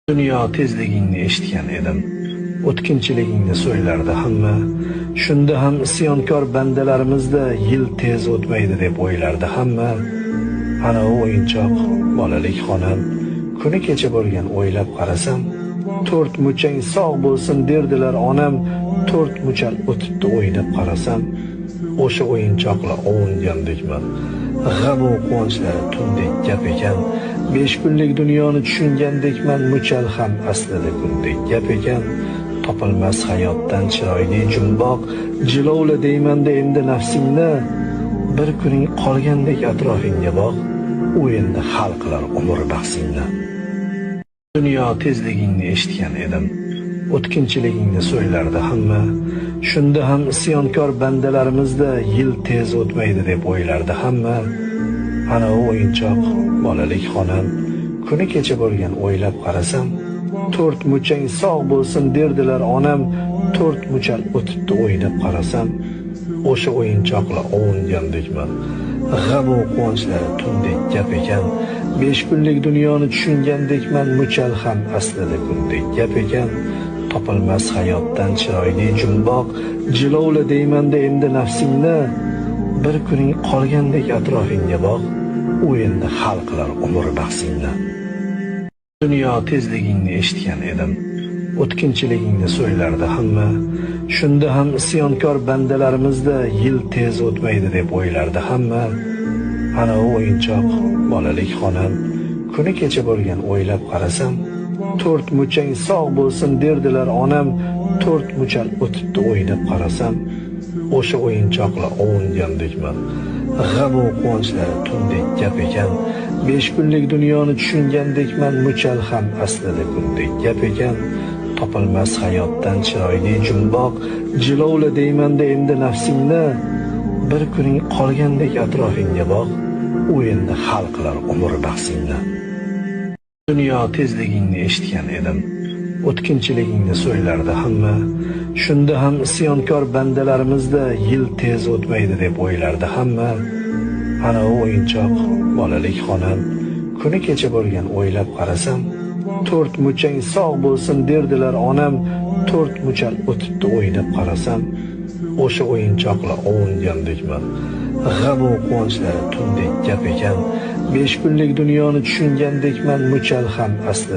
Dunyo tezligingni eshitgan edim, o'tkinchiligingni so'ylardi hamma. Shunda ham isyonkor bandalarimizda yil tez o'tmaydi deb o'ylardi hamma. Ana u o'yinchoq bolalik xonam, kuni kecha bo'lgan o'ylab qarasam, 4 muchang sog' bo'lsin derdilar onam, 4 muchal o'tibdi o'ylab qarasam, o'sha o'yinchoqla ovungandekman. G'am u quvonchlari tundek gap ekan, 5 kunlik dunyoni tushungandekman, muchal ham aslida kundek gap ekan. Topilmas hayotdan chiroyli jumboq, jilovla deymanda endi nafsingni, bir kuning qolgandek atrofingga boq, u endi hal qilar umr bahsingni. Dunyo tezligingni eshitgan edim, o'tkinchiligingni so'ylardi hamma. Shunda ham isyonkor bandalarimizda yil tez o'tmaydi deb o'ylardi hamma. Ana u o'yinchoq bolalik xonam, kuni kecha bo'lgan o'ylab qarasam, 4 muchang sog' bo'lsin derdilar onam, 4 muchal o'tibdi o'ylab qarasam, o'sha o'yinchoqla ovungandekman. G'am u quvonchlari tundek gap ekan, 5 kunlik dunyoni tushungandekman, muchal ham aslida kundek gap ekan. Topilmas hayotdan chiroyli jumboq, jilovla deymanda endi nafsingni, bir kuning qolgandek atrofingga boq, u endi hal qilar umr bahsingni. Dunyo tezligingni eshitgan edim, o'tkinchiligingni so'ylardi hamma. Shunda ham isyonkor bandalarimizda yil tez o'tmaydi deb o'ylardi hamma. Ana u o'yinchoq bolalik xonam, kuni kecha bo'lgan o'ylab qarasam, 4 muchang sog' bo'lsin derdilar onam, 4 muchal o'tibdi o'ylab qarasam, o'sha o'yinchoqla ovungandekman. G'am u quvonchlari tundek gap ekan, 5 kunlik dunyoni tushungandekman, muchal ham aslida kundek gap ekan. Topilmas hayotdan chiroyli jumboq, jilovla deymanda endi nafsingni, bir kuning qolgandek atrofingga boq, u endi hal qilar umr bahsingni. Dunyo tezligingni eshitgan edim, o'tkinchiligingni so'ylardi hamma. Shunda ham isyonkor bandalarimizda yil tez o'tmaydi deb o'ylardi hamma. Ana u o'yinchoq bolalik xonam, kuni kecha bo'lgan o'ylab qarasam, 4 muchang sog' bo'lsin derdilar onam, 4 muchal o'tibdi o'ylab qarasam, o'sha o'yinchoqla ovungandekman. G'am u quvonchlari tundek gap ekan, 5 kunlik dunyoni tushungandekman, muchal ham aslida